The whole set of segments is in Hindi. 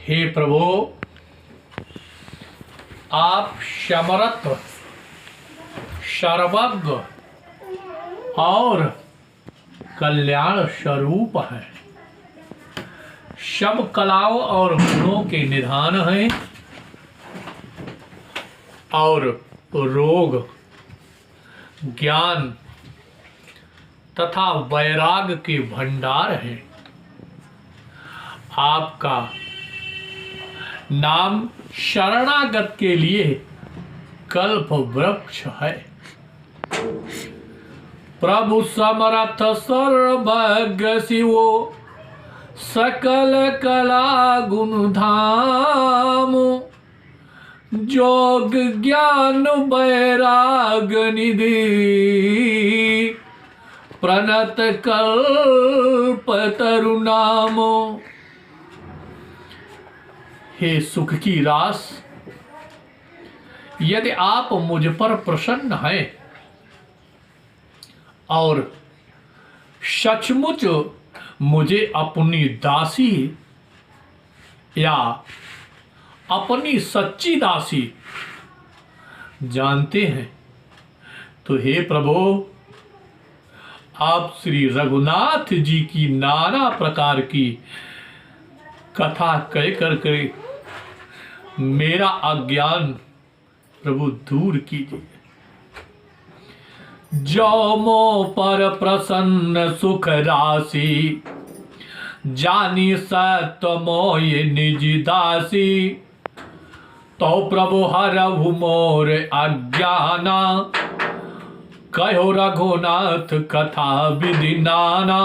हे प्रभु, आप समर्थ, सर्वज्ञ और कल्याण स्वरूप हैं। सब कलाओं और गुणों के निधान हैं और रोग, ज्ञान तथा वैराग के भंडार हैं। आपका नाम शरणागत के लिए कल्प वृक्ष है। प्रभु समर्थ सर्वज्ञ शिवो, सकल कला गुण धाम, जोग ज्ञान वैराग निधि, प्रणत कल्प तरु नामो। हे सुख की रास, यदि आप मुझ पर प्रसन्न हैं और सचमुच मुझे अपनी दासी या अपनी सच्ची दासी जानते हैं, तो हे प्रभु, आप श्री रघुनाथ जी की नाना प्रकार की कथा कह करके मेरा अज्ञान प्रभु दूर कीजिए। जो मो पर प्रसन्न सुख राशि, जानी सत्य मोय निज दासी, तो प्रभु हरहु मोर अज्ञाना, कहो रघुनाथ कथा विधि नाना।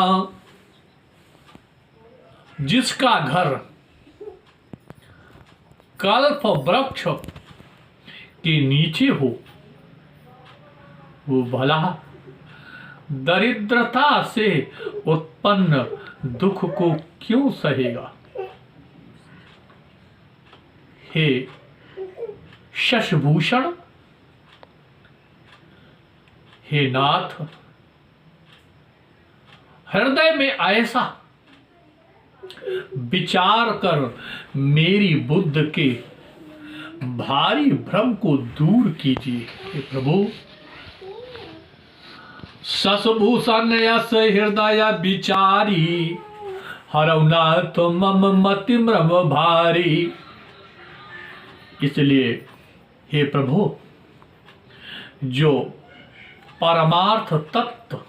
जिसका घर कल्प वृक्ष के नीचे हो, वो भला दरिद्रता से उत्पन्न दुख को क्यों सहेगा। हे शशभूषण, हे नाथ, हृदय में ऐसा विचार कर मेरी बुद्ध के भारी भ्रम को दूर कीजिए। हे प्रभु, शशभूषण यस हृदय विचारी, हरौनाथ मम मति मृम भारी। इसलिए हे प्रभु, जो परमार्थ तत्व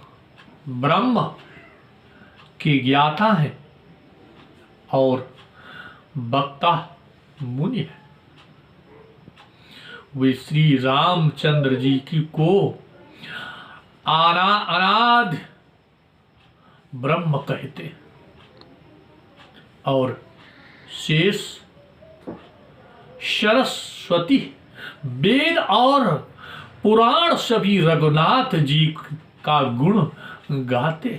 ब्रह्म की ज्ञाता है और वक्ता मुनि है, वे श्री रामचंद्र जी की को अनादि ब्रह्म कहते और शेष सरस्वती वेद और पुराण सभी रघुनाथ जी का गुण गाते।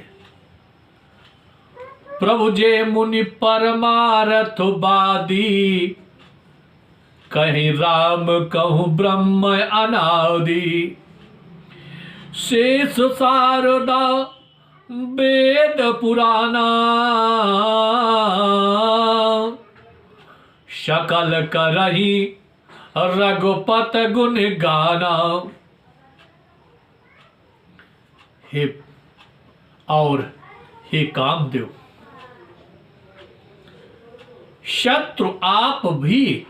प्रभु जे मुनि परमारथ वादी, कहीं राम कहूँ ब्रह्म अनादि, शेष शारदा वेद पुराना, सकल करही रघुपत गुण गाना। हे और हे कामदेव, शत्रु आप भी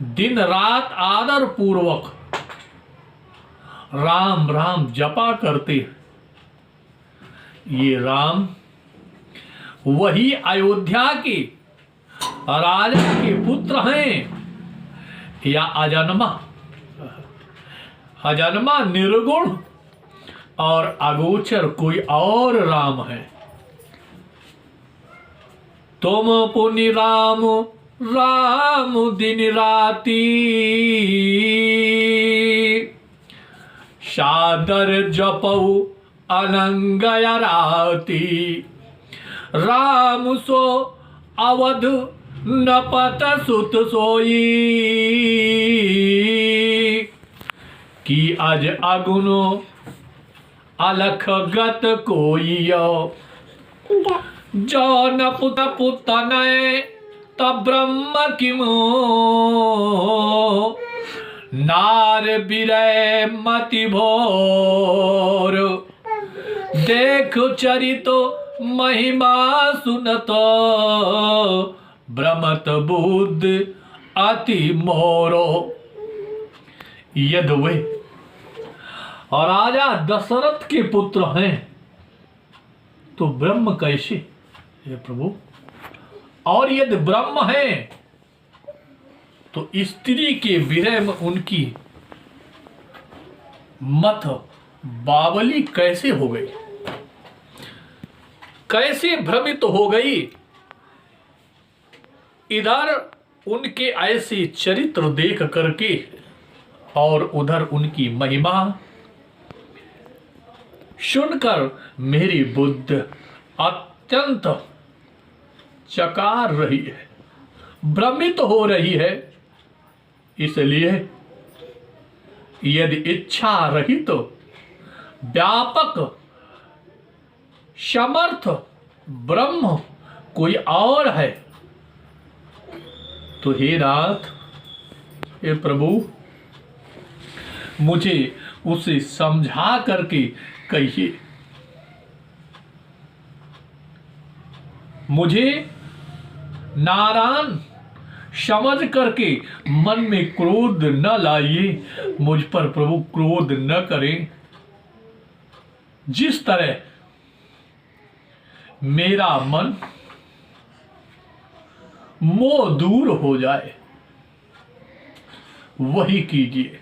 दिन रात आदर पूर्वक राम राम जपा करते। ये राम वही अयोध्या के राजा के पुत्र हैं या अजन्मा निर्गुण और अगोचर कोई और राम है। तुम पुनि राम राम दिन राती, सादर जपऊ अनंगय राती, राम सो अवध नपत सुत सोई, कि अज अगुनो अलख गत कोई, जो न पुत पुत नय तब ब्रह्म किमो नार बिरय मति भोर, देख चरितो महिमा सुनतो भ्रमत बुद्ध अति मोरो। यदि वे और राजा दशरथ के पुत्र हैं तो ब्रह्म कैसे हे प्रभु, और यदि ब्रह्म है तो स्त्री के विरह में उनकी मत बावली कैसे हो गई, कैसे भ्रमित हो गई। इधर उनके ऐसे चरित्र देख करके और उधर उनकी महिमा सुनकर मेरी बुद्धि अत्यंत चकार रही है, भ्रमित हो रही है। इसलिए यदि इच्छा रही तो व्यापक समर्थ ब्रह्म कोई और है तो हे नाथ, हे प्रभु, मुझे उसे समझा करके कहिए। मुझे नारायण समझ करके मन में क्रोध न लाइए, मुझ पर प्रभु क्रोध न करें। जिस तरह मेरा मन मोह दूर हो जाए वही कीजिए,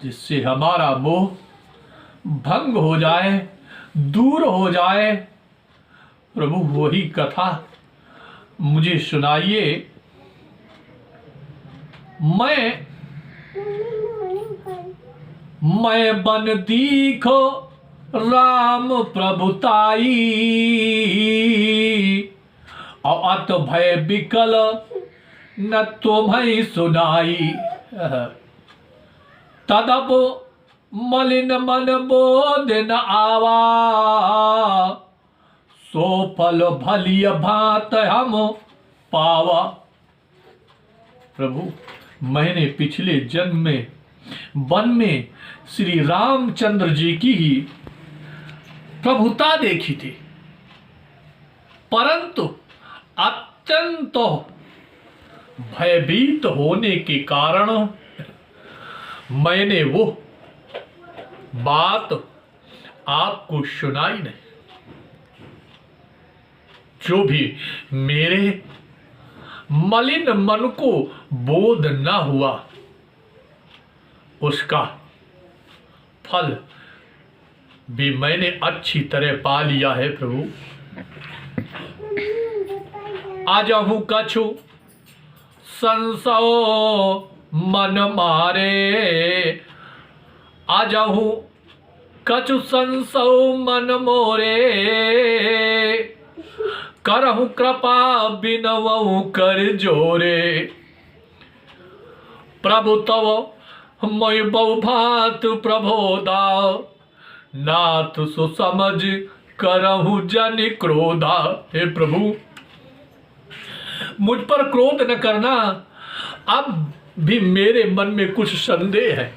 जिससे हमारा मोह भंग हो जाए, दूर हो जाए। प्रभु वही कथा मुझे सुनाइए। मैं बन दीखो राम प्रभुताई, और अत भय विकल न तुम्हें सुनाई। तदप मलिन मन बोध न आवा, सो फल भलिय भात हम पावा। प्रभु, मैंने पिछले जन्म में वन में श्री रामचंद्र जी की ही प्रभुता देखी थी, परंतु अत्यंत भयभीत होने के कारण मैंने वो बात आपको सुनाई नहीं। जो भी मेरे मलिन मन को बोध न हुआ उसका फल भी मैंने अच्छी तरह पा लिया है। प्रभु, आजहु कछु संशय मन मारे, आजहु कछु संशय मन मोरे, करहु कृपा बिनवहु कर जोरे। प्रभु तव मैं बहु भात प्रबोधा, नाथ सो समझ करहु जन क्रोधा। हे प्रभु, मुझ पर क्रोध न करना। अब भी मेरे मन में कुछ संदेह है।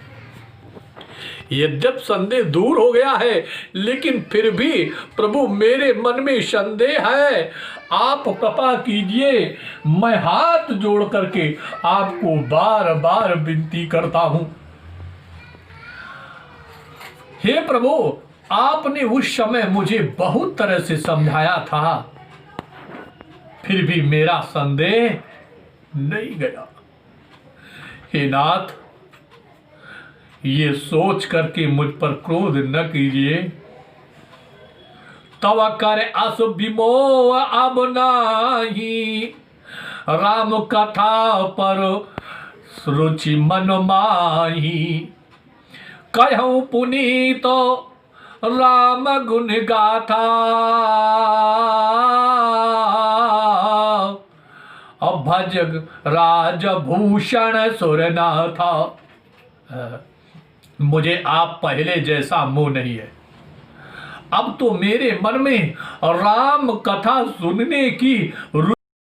यद्यप संदेह दूर हो गया है, लेकिन फिर भी प्रभु मेरे मन में संदेह है। आप कृपा कीजिए। मैं हाथ जोड़ करके आपको बार बार विनती करता हूं। हे प्रभु, आपने उस समय मुझे बहुत तरह से समझाया था, फिर भी मेरा संदेह नहीं गया। हे नाथ, ये सोच करके मुझ पर क्रोध न कीजिए। तव कर अस विमोह अब नाही, राम कथा पर रुचि मन माही। कहूँ पुनीत राम गुण गाथा, भज राजभूषण सुरनाथा। मुझे आप पहले जैसा मोह नहीं है। अब तो मेरे मन में राम कथा सुनने की